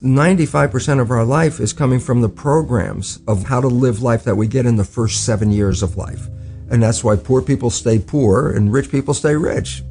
95% of our life is coming from the programs of how to live life that we get in the first 7 years of life. And that's why poor people stay poor and rich people stay rich.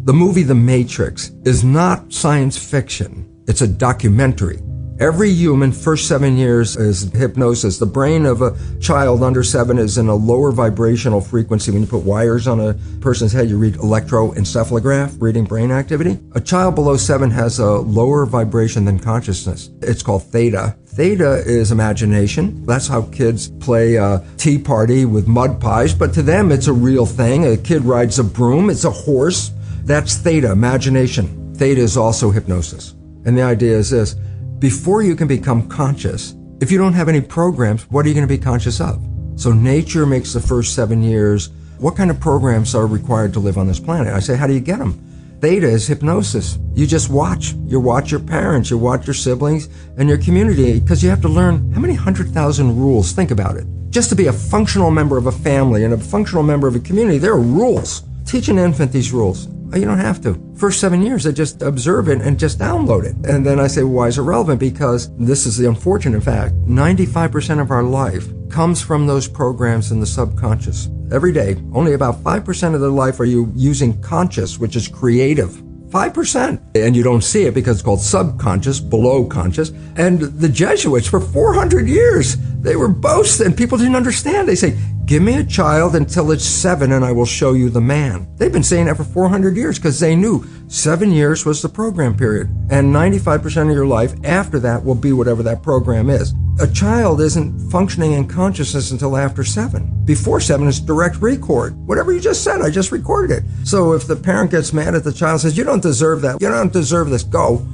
The movie The Matrix is not science fiction. It's a documentary. Every human, first 7 years is hypnosis. The brain of a child under 7 is in a lower vibrational frequency. When you put wires on a person's head, you read electroencephalograph, reading brain activity. A child below 7 has a lower vibration than consciousness. It's called theta. Theta is imagination. That's how kids play a tea party with mud pies, but to them it's a real thing. A kid rides a broom, it's a horse. That's theta, imagination. Theta is also hypnosis. And the idea is this: before you can become conscious, if you don't have any programs, what are you going to be conscious of? So nature makes the first 7 years. What kind of programs are required to live on this planet? I say, how do you get them? Theta is hypnosis. You just watch. You watch your parents, you watch your siblings and your community, because you have to learn how many 100,000 rules. Think about it. Just to be a functional member of a family and a functional member of a community, there are rules. Teach an infant these rules. You don't have to. First 7 years, they just observe it and just download it. And then I say, well, why is it relevant? Because this is the unfortunate fact. 95% of our life comes from those programs in the subconscious. Every day, only about 5% of their life are you using conscious, which is creative. 5%. And you don't see it because it's called subconscious, below conscious. And the Jesuits, for 400 years, they were boasting. People didn't understand. They say, give me a child until it's 7 and I will show you the man. They've been saying that for 400 years because they knew 7 years was the program period. And 95% of your life after that will be whatever that program is. A child isn't functioning in consciousness until after 7. Before 7 is direct record. Whatever you just said, I just recorded it. So if the parent gets mad at the child, says, you don't deserve that, you don't deserve this, go.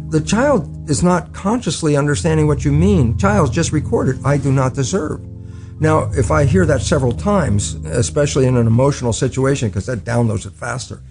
The child is not consciously understanding what you mean. Child's just recorded, I do not deserve. Now, if I hear that several times, especially in an emotional situation, because that downloads it faster.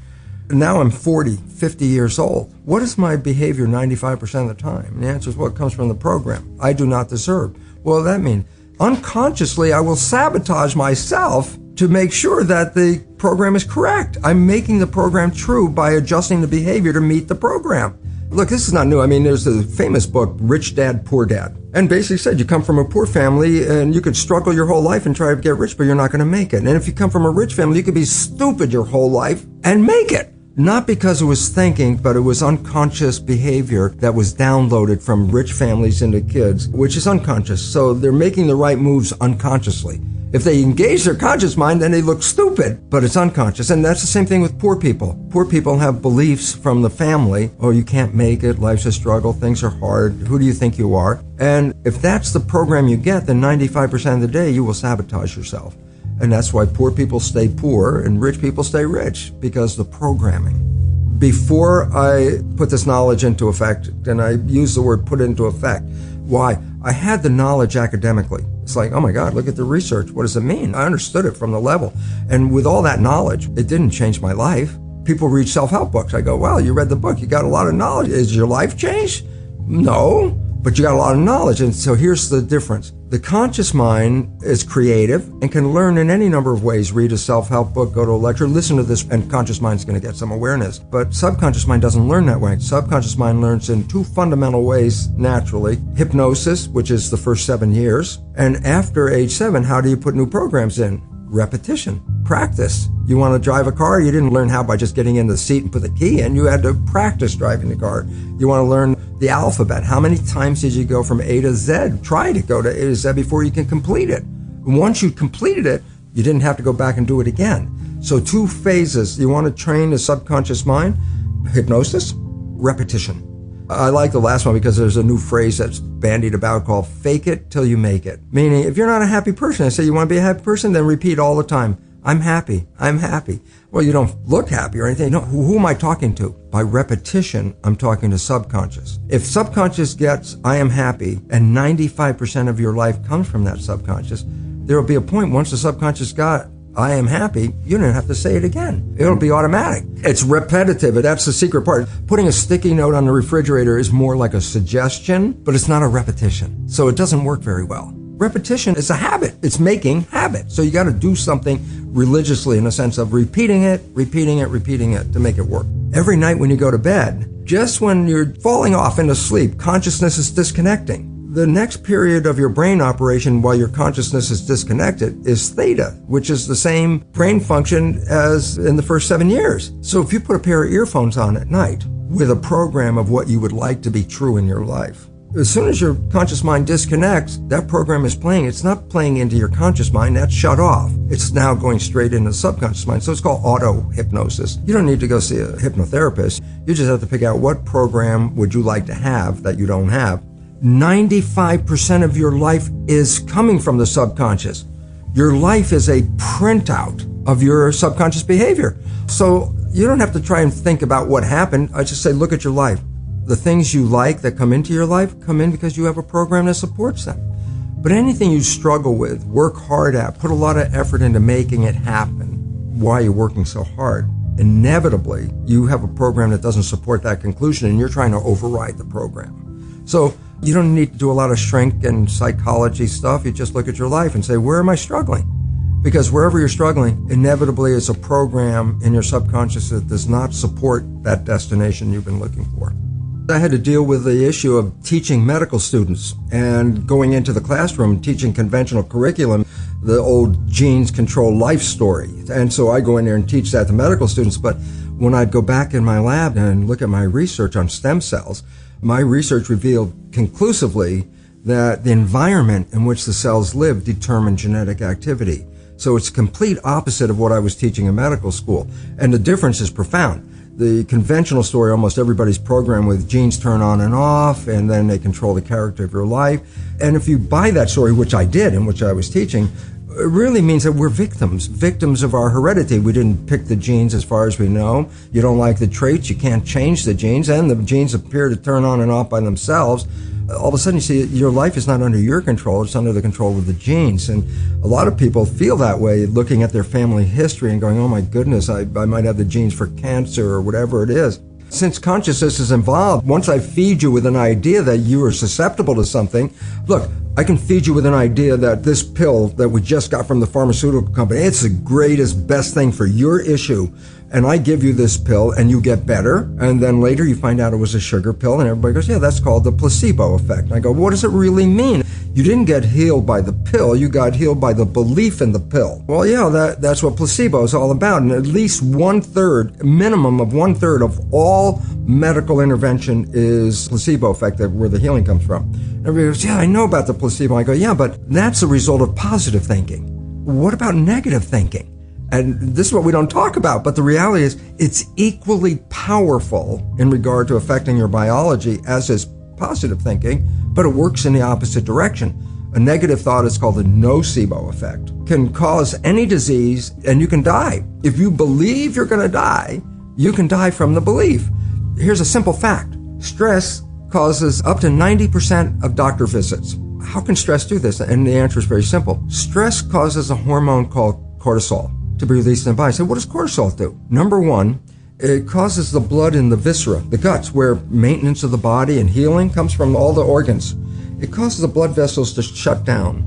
Now I'm 40, 50 years old. What is my behavior 95% of the time? And the answer is, well, it comes from the program. I do not deserve. Well, that means unconsciously I will sabotage myself to make sure that the program is correct. I'm making the program true by adjusting the behavior to meet the program. Look, this is not new. I mean, there's the famous book, Rich Dad, Poor Dad. And basically said you come from a poor family and you could struggle your whole life and try to get rich, but you're not going to make it. And if you come from a rich family, you could be stupid your whole life and make it. Not because it was thinking, but it was unconscious behavior that was downloaded from rich families into kids, which is unconscious. So they're making the right moves unconsciously. If they engage their conscious mind, then they look stupid, but it's unconscious. And that's the same thing with poor people. Poor people have beliefs from the family. Oh, you can't make it. Life's a struggle. Things are hard. Who do you think you are? And if that's the program you get, then 95% of the day you will sabotage yourself. And that's why poor people stay poor and rich people stay rich, because the programming. Before I put this knowledge into effect, and I use the word put into effect, why? I had the knowledge academically. It's like, oh my God, look at the research. What does it mean? I understood it from the level. And with all that knowledge, it didn't change my life. People read self-help books. I go, well, you read the book. You got a lot of knowledge. Is your life changed? No, but you got a lot of knowledge. And so here's the difference. The conscious mind is creative and can learn in any number of ways. Read a self-help book, go to a lecture, listen to this, and conscious mind's going to get some awareness. But subconscious mind doesn't learn that way. Subconscious mind learns in two fundamental ways naturally. Hypnosis, which is the first 7 years. And after age 7, how do you put new programs in? Repetition, practice. You want to drive a car? You didn't learn how by just getting in the seat and put the key in. You had to practice driving the car. You want to learn the alphabet. How many times did you go from A to Z? Try to go to A to Z before you can complete it. Once you completed it, you didn't have to go back and do it again. So 2 phases. You want to train the subconscious mind? Hypnosis, repetition. I like the last one because there's a new phrase that's bandied about called fake it till you make it. Meaning, if you're not a happy person, I say you want to be a happy person, then repeat all the time, I'm happy, I'm happy. Well, you don't look happy or anything. No, who am I talking to? By repetition, I'm talking to subconscious. If subconscious gets, I am happy, and 95% of your life comes from that subconscious, there will be a point once the subconscious got, I am happy, you don't have to say it again. It'll be automatic. It's repetitive, and that's the secret part. Putting a sticky note on the refrigerator is more like a suggestion, but it's not a repetition. So it doesn't work very well. Repetition is a habit. It's making habit. So you got to do something religiously in a sense of repeating it to make it work. Every night when you go to bed, Just when you're falling off into sleep, consciousness is disconnecting. The next period of your brain operation while your consciousness is disconnected is theta, which is the same brain function as in the first 7 years. So if you put a pair of earphones on at night with a program of what you would like to be true in your life, as soon as your conscious mind disconnects, that program is playing. It's not playing into your conscious mind. That's shut off. It's now going straight into the subconscious mind. So it's called auto-hypnosis. You don't need to go see a hypnotherapist. You just have to pick out what program would you like to have that you don't have. 95% of your life is coming from the subconscious. Your life is a printout of your subconscious behavior. So you don't have to try and think about what happened. I just say, look at your life. The things you like that come into your life come in because you have a program that supports them. But anything you struggle with, work hard at, put a lot of effort into making it happen, why you're working so hard, inevitably you have a program that doesn't support that conclusion and you're trying to override the program. So you don't need to do a lot of shrink and psychology stuff. You just look at your life and say, where am I struggling? Because wherever you're struggling, inevitably it's a program in your subconscious that does not support that destination you've been looking for. I had to deal with the issue of teaching medical students and going into the classroom, teaching conventional curriculum, the old genes control life story. And so I go in there and teach that to medical students. But when I'd go back in my lab and look at my research on stem cells, my research revealed conclusively that the environment in which the cells live determine genetic activity. So it's complete opposite of what I was teaching in medical school. And the difference is profound. The conventional story, almost everybody's programmed with genes turn on and off, and then they control the character of your life. And if you buy that story, which I did and which I was teaching, it really means that we're victims of our heredity. We didn't pick the genes as far as we know. You don't like the traits, you can't change the genes, and the genes appear to turn on and off by themselves. All of a sudden you see your life is not under your control, it's under the control of the genes. And a lot of people feel that way looking at their family history and going, oh my goodness, I might have the genes for cancer or whatever it is. Since consciousness is involved, once I feed you with an idea that you are susceptible to something, look, I can feed you with an idea that this pill that we just got from the pharmaceutical company, it's the greatest, best thing for your issue. And I give you this pill and you get better. And then later you find out it was a sugar pill and everybody goes, yeah, that's called the placebo effect. And I go, what does it really mean? You didn't get healed by the pill. You got healed by the belief in the pill. Well, yeah, that's what placebo is all about. And at least 1/3, minimum of 1/3 of all medical intervention is placebo effect, where the healing comes from. Everybody goes, yeah, I know about the placebo. I go, yeah, but that's a result of positive thinking. What about negative thinking? And this is what we don't talk about, but the reality is it's equally powerful in regard to affecting your biology as is positive thinking, but it works in the opposite direction. A negative thought is called the nocebo effect. Can cause any disease and you can die. If you believe you're going to die, you can die from the belief. Here's a simple fact. Stress causes up to 90% of doctor visits. How can stress do this? And the answer is very simple. Stress causes a hormone called cortisol to be released in the body. So what does cortisol do? Number one, it causes the blood in the viscera, the guts, where maintenance of the body and healing comes from all the organs. It causes the blood vessels to shut down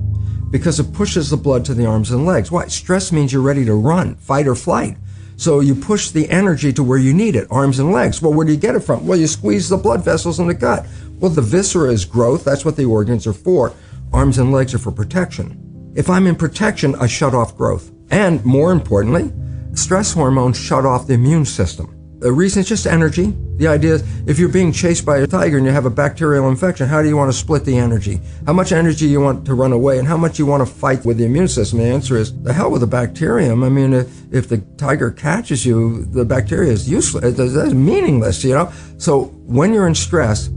because it pushes the blood to the arms and legs. Why? Stress means you're ready to run, fight or flight. So you push the energy to where you need it, arms and legs. Well, where do you get it from? Well, you squeeze the blood vessels in the gut. Well, the viscera is growth. That's what the organs are for. Arms and legs are for protection. If I'm in protection, I shut off growth. And more importantly, stress hormones shut off the immune system. The reason is just energy. The idea is if you're being chased by a tiger and you have a bacterial infection, how do you want to split the energy? How much energy you want to run away and how much you want to fight with the immune system? The answer is the hell with the bacterium. I mean, if the tiger catches you, the bacteria is useless. It's meaningless, you know? So when you're in stress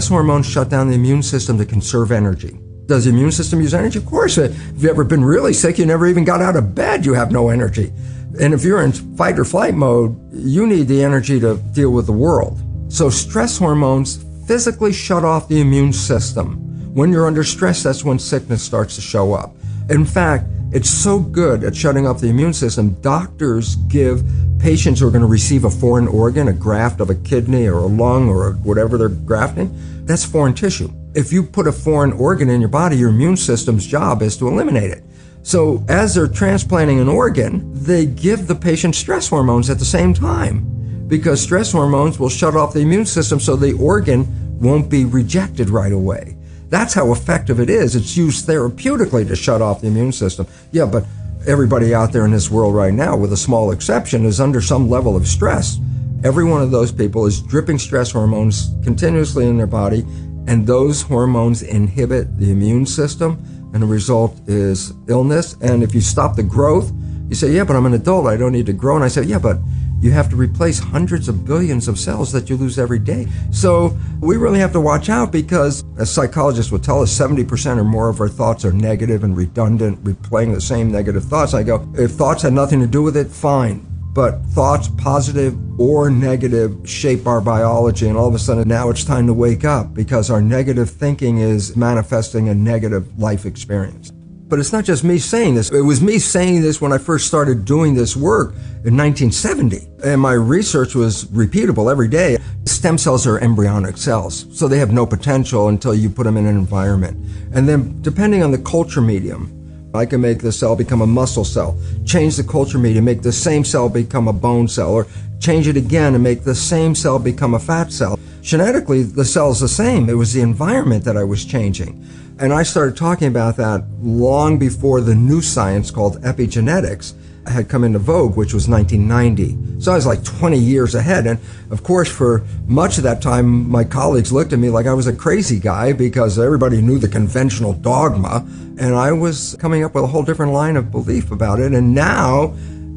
hormones shut down the immune system to conserve energy. Does the immune system use energy? Of course. If you've ever been really sick, you never even got out of bed, you have no energy. And if you're in fight or flight mode, you need the energy to deal with the world. So stress hormones physically shut off the immune system. When you're under stress, that's when sickness starts to show up. In fact, it's so good at shutting off the immune system, doctors give patients who are going to receive a foreign organ, a graft of a kidney or a lung or whatever they're grafting, that's foreign tissue. If you put a foreign organ in your body, your immune system's job is to eliminate it. So as they're transplanting an organ, they give the patient stress hormones at the same time. because stress hormones will shut off the immune system so the organ won't be rejected right away. That's how effective it is. It's used therapeutically to shut off the immune system. Yeah, but everybody out there in this world right now, with a small exception, is under some level of stress. Every one of those people is dripping stress hormones continuously in their body, and those hormones inhibit the immune system, and the result is illness. And if you stop the growth, you say, yeah, but I'm an adult, I don't need to grow. And I say, yeah, but you have to replace hundreds of billions of cells that you lose every day. So we really have to watch out, because, as psychologists would tell us, 70% or more of our thoughts are negative and redundant, replaying the same negative thoughts. I go, if thoughts had nothing to do with it, fine. But thoughts, positive or negative, shape our biology. And all of a sudden, now it's time to wake up, because our negative thinking is manifesting a negative life experience. But it's not just me saying this. It was me saying this when I first started doing this work in 1970. And my research was repeatable every day. Stem cells are embryonic cells, so they have no potential until you put them in an environment. And then, depending on the culture medium, I can make the cell become a muscle cell, change the culture medium, make the same cell become a bone cell, or change it again and make the same cell become a fat cell. Genetically, the cell's the same. It was the environment that I was changing. And I started talking about that long before the new science called epigenetics had come into vogue, which was 1990. So I was like 20 years ahead. And of course, for much of that time, my colleagues looked at me like I was a crazy guy, because everybody knew the conventional dogma. And I was coming up with a whole different line of belief about it. And now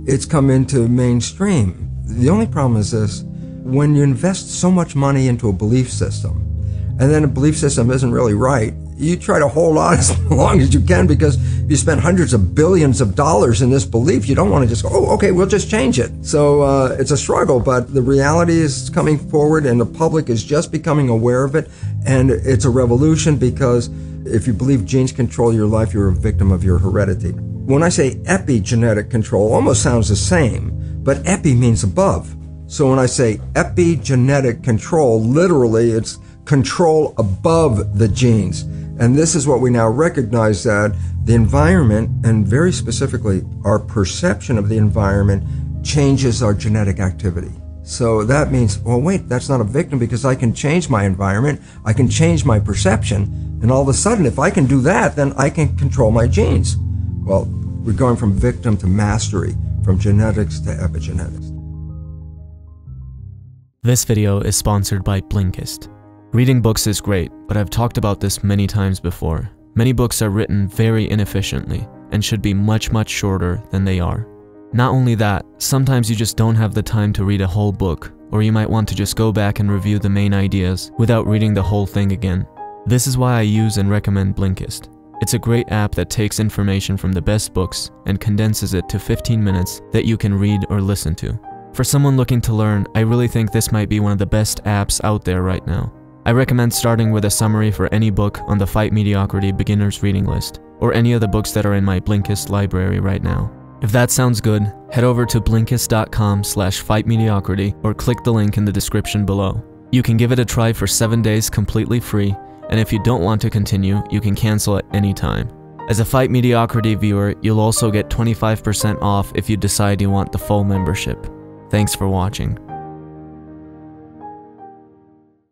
it's come into mainstream. The only problem is this: when you invest so much money into a belief system, and then a belief system isn't really right, you try to hold on as long as you can, because you spend hundreds of billions of dollars in this belief. You don't want to just go, oh, okay, we'll just change it. So it's a struggle, but the reality is coming forward, and the public is just becoming aware of it. And it's a revolution, because if you believe genes control your life, you're a victim of your heredity. When I say epigenetic control, almost sounds the same, but epi means above. So when I say epigenetic control, literally it's control above the genes. And this is what we now recognize, that the environment, and very specifically our perception of the environment, changes our genetic activity. So that means, well, wait, that's not a victim, because I can change my environment, I can change my perception, and all of a sudden, if I can do that, then I can control my genes. Well, we're going from victim to mastery, from genetics to epigenetics. This video is sponsored by Blinkist. Reading books is great, but I've talked about this many times before. Many books are written very inefficiently and should be much shorter than they are. Not only that, sometimes you just don't have the time to read a whole book, or you might want to just go back and review the main ideas without reading the whole thing again. This is why I use and recommend Blinkist. It's a great app that takes information from the best books and condenses it to 15 minutes that you can read or listen to. For someone looking to learn, I really think this might be one of the best apps out there right now. I recommend starting with a summary for any book on the Fight Mediocrity beginner's reading list, or any of the books that are in my Blinkist library right now. If that sounds good, head over to blinkist.com/fightmediocrity or click the link in the description below. You can give it a try for 7 days completely free, and if you don't want to continue, you can cancel at any time. As a Fight Mediocrity viewer, you'll also get 25% off if you decide you want the full membership. Thanks for watching.